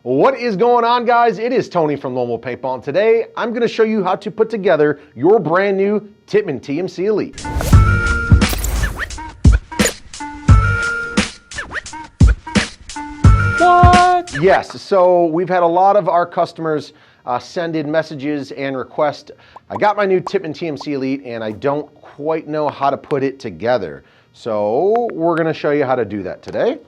What is going on, guys? It is Tony from Lone Wolf Paintball, and today I'm going to show you how to put together your brand new Tippmann TMC Elite. What? Yes, so we've had a lot of our customers send in messages and request. I got my new Tippmann TMC Elite and I don't quite know how to put it together. So we're going to show you how to do that today.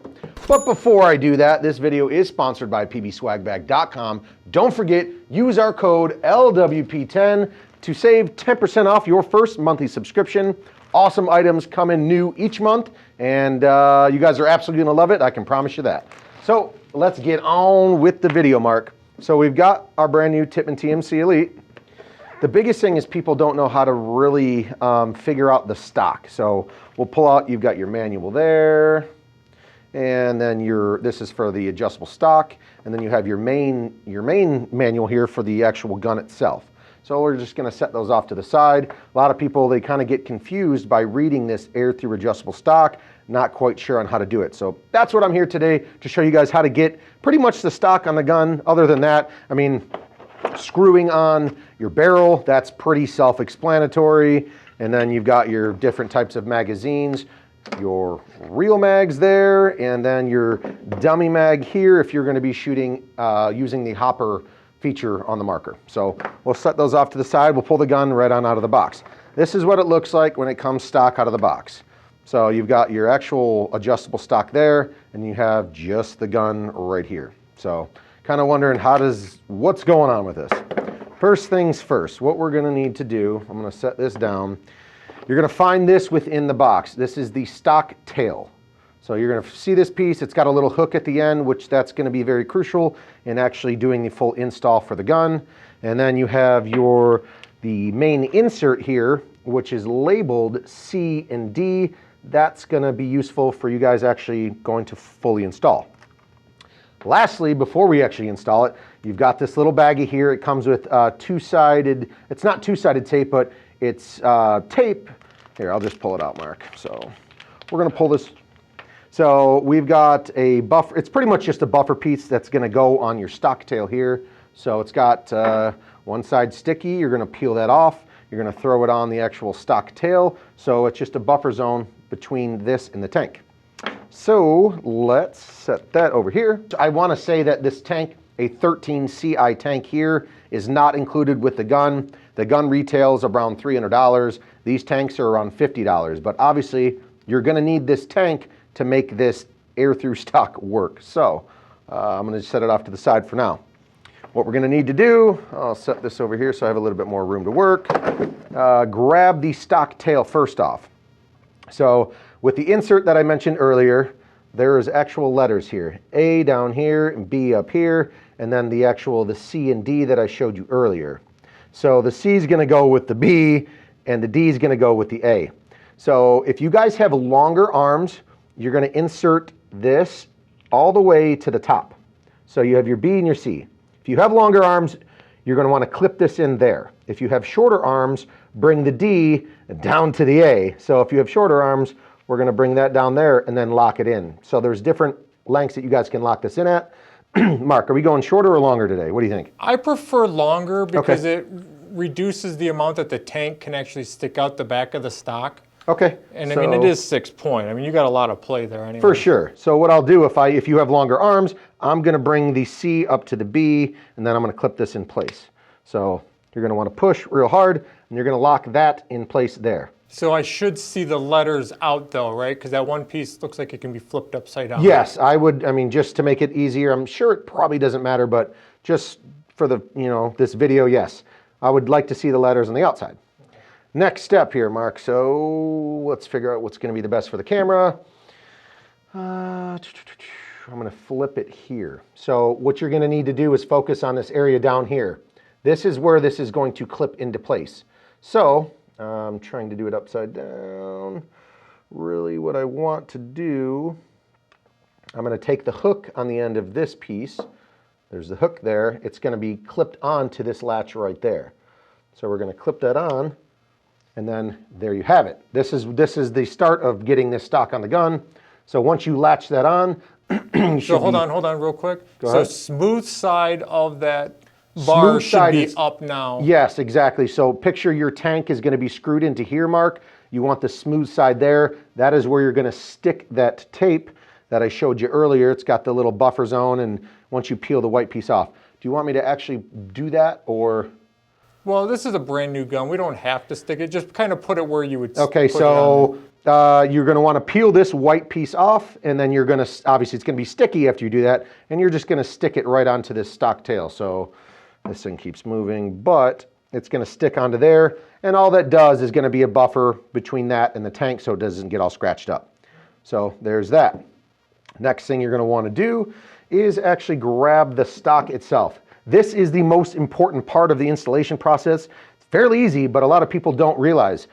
But before I do that, this video is sponsored by pbswagbag.com. Don't forget, use our code LWP10 to save 10% off your first monthly subscription. Awesome items come in new each month, and you guys are absolutely going to love it. I can promise you that. So let's get on with the video, Mark. So we've got our brand new Tippmann TMC Elite. The biggest thing is people don't know how to really figure out the stock. So we'll pull out, you've got your manual there, and then this is for the adjustable stock, and then you have your main manual here for the actual gun itself. So we're just gonna set those off to the side. A lot of people, they kind of get confused by reading this Air-Thru adjustable stock, not quite sure on how to do it. So that's what I'm here today to show you guys how to get pretty much the stock on the gun. Other than that, I mean, screwing on your barrel, that's pretty self-explanatory. And then you've got your different types of magazines, your real mags there, and then your dummy mag here if you're going to be shooting using the hopper feature on the marker. So we'll set those off to the side. We'll pull the gun right on out of the box. This is what it looks like when it comes stock out of the box. So you've got your actual adjustable stock there, and you have just the gun right here. So kind of wondering what's going on with this. First things first, what we're going to need to do, I'm going to set this down. You're going to find this within the box. This is the stock tail. So you're going to see this piece. It's got a little hook at the end, which that's going to be very crucial in actually doing the full install for the gun. And then you have the main insert here, which is labeled C and D. That's going to be useful for you guys actually going to fully install. Lastly, before we actually install it, you've got this little baggie here. It comes with two-sided, it's not two-sided tape, but it's tape. Here, I'll just pull it out, Mark. So we're going to pull this. So we've got a buffer. It's pretty much just a buffer piece that's going to go on your stock tail here. So it's got one side sticky. You're going to peel that off. You're going to throw it on the actual stock tail. So it's just a buffer zone between this and the tank. So let's set that over here. I want to say that this tank, a 13 CI tank here, is not included with the gun. The gun retails around $300. These tanks are around $50. But obviously, you're going to need this tank to make this Air-Thru stock work. So I'm going to set it off to the side for now. What we're going to need to do, I'll set this over here so I have a little bit more room to work. Grab the stock tail first off. So with the insert that I mentioned earlier, there is actual letters here. A down here, and B up here, and then the C and D that I showed you earlier. So the C is going to go with the B, and the D is going to go with the A. So if you guys have longer arms, you're going to insert this all the way to the top. So you have your B and your C. If you have longer arms, you're going to want to clip this in there. If you have shorter arms, bring the D down to the A. So if you have shorter arms, we're going to bring that down there and then lock it in. So there's different lengths that you guys can lock this in at. Mark, are we going shorter or longer today? What do you think? I prefer longer because it reduces the amount that the tank can actually stick out the back of the stock. Okay. And I mean, it is 6-point. I mean, you got a lot of play there anyway. For sure. So what I'll do, if you have longer arms, I'm going to bring the C up to the B, and then I'm going to clip this in place. So you're going to want to push real hard, and you're going to lock that in place there. So I should see the letters out though, right? Because that one piece looks like it can be flipped upside down. Yes, I would. I mean, just to make it easier, I'm sure it probably doesn't matter, but just for the, this video, yes. I would like to see the letters on the outside. Next step here, Mark. So let's figure out what's going to be the best for the camera. I'm going to flip it here. So what you're going to need to do is focus on this area down here. This is where this is going to clip into place. So I'm trying to do it upside down. Really what I want to do, I'm going to take the hook on the end of this piece. There's the hook there. It's going to be clipped onto this latch right there. So we're going to clip that on, and then there you have it. This is the start of getting this stock on the gun. So once you latch that on, So hold on real quick. Go so ahead. smooth side of that bar should be up now. Yes, exactly. So picture your tank is going to be screwed into here, Mark. You want the smooth side there. That is where you're going to stick that tape that I showed you earlier. It's got the little buffer zone, and once you peel the white piece off. Do you want me to actually do that, or? Well, this is a brand new gun. We don't have to stick it. Just kind of put it where you would Okay, put so you're going to want to peel this white piece off, and then you're going to, obviously it's going to be sticky after you do that, and you're just going to stick it right onto this stock tail. So this thing keeps moving, but it's going to stick onto there, and all that does is going to be a buffer between that and the tank so it doesn't get all scratched up. So there's that. Next thing you're going to want to do is actually grab the stock itself. This is the most important part of the installation process. It's fairly easy, but a lot of people don't realize.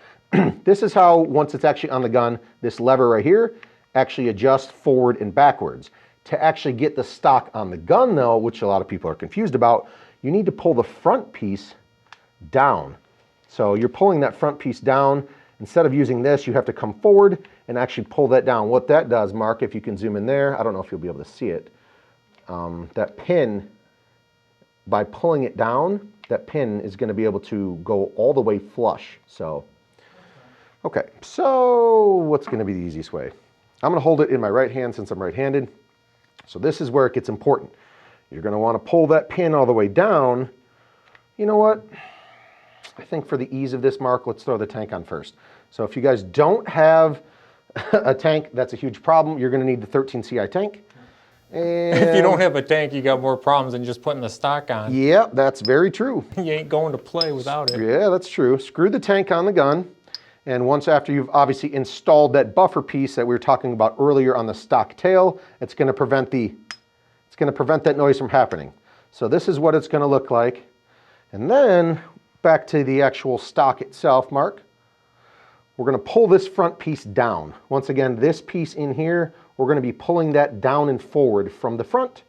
This is how, once it's actually on the gun, this lever right here actually adjusts forward and backwards. To actually get the stock on the gun though, which a lot of people are confused about, you need to pull the front piece down. So you're pulling that front piece down. Instead of using this, you have to come forward and actually pull that down. What that does, Mark, if you can zoom in there, I don't know if you'll be able to see it, that pin, by pulling it down, that pin is going to be able to go all the way flush. So, okay, so what's going to be the easiest way? I'm going to hold it in my right hand since I'm right-handed. So this is where it gets important. You're going to want to pull that pin all the way down. You know what? I think for the ease of this, Mark, let's throw the tank on first. So if you guys don't have a tank, that's a huge problem. You're going to need the 13 CI tank. And if you don't have a tank, you got more problems than just putting the stock on. Yeah, that's very true. You ain't going to play without it. Yeah, that's true. Screw the tank on the gun. And once after you've obviously installed that buffer piece that we were talking about earlier on the stock tail, it's going to prevent that noise from happening. So this is what it's going to look like. And then back to the actual stock itself, Mark. We're going to pull this front piece down. Once again, this piece in here, we're going to be pulling that down and forward from the front.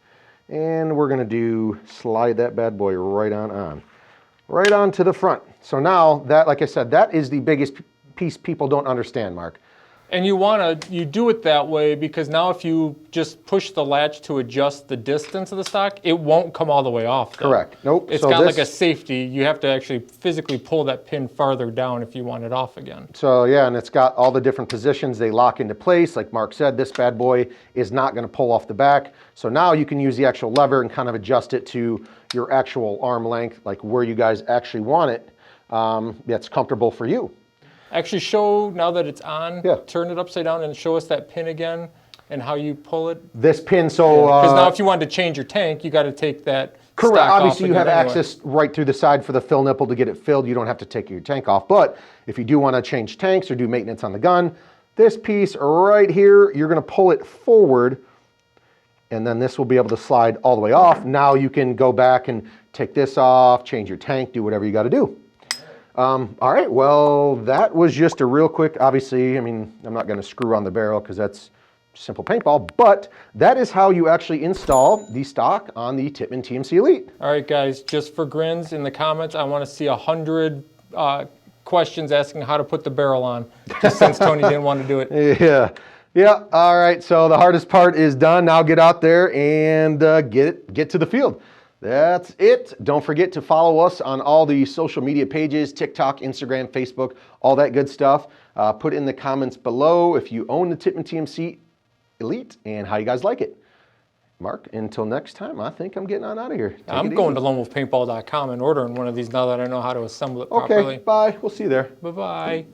And we're going to slide that bad boy right on to the front. So now that, like I said, that is the biggest piece people don't understand, Mark. And you do it that way because now if you just push the latch to adjust the distance of the stock, it won't come all the way off. Though. Correct. Nope. It's got like a safety. You have to actually physically pull that pin farther down if you want it off again. So yeah, and it's got all the different positions. They lock into place. Like Mark said, this bad boy is not going to pull off the back. So now you can use the actual lever and kind of adjust it to your actual arm length, like where you guys actually want it. That's comfortable for you. Actually show, now that it's on, yeah. Turn it upside down and show us that pin again and how you pull it. This pin, so... Because now if you wanted to change your tank, you got to take that correct. stock Obviously off you have anyway. access right through the side for the fill nipple to get it filled. You don't have to take your tank off. But if you do want to change tanks or do maintenance on the gun, this piece right here, you're going to pull it forward and then this will be able to slide all the way off. Now you can go back and take this off, change your tank, do whatever you got to do. All right, well, that was just a real quick, obviously, I mean, I'm not going to screw on the barrel because that's simple paintball, but that is how you actually install the stock on the Tippmann TMC Elite. All right, guys, just for grins in the comments, I want to see 100 questions asking how to put the barrel on, just since Tony didn't want to do it. Yeah, all right, so the hardest part is done. Now get out there and get to the field. That's it. Don't forget to follow us on all the social media pages, TikTok, Instagram, Facebook, all that good stuff. Put in the comments below if you own the Tippmann TMC Elite and how you guys like it. Mark, until next time, I think I'm getting on out of here. I'm going to lonewolfpaintball.com and ordering one of these now that I know how to assemble it properly. Okay, bye. We'll see you there. Bye-bye.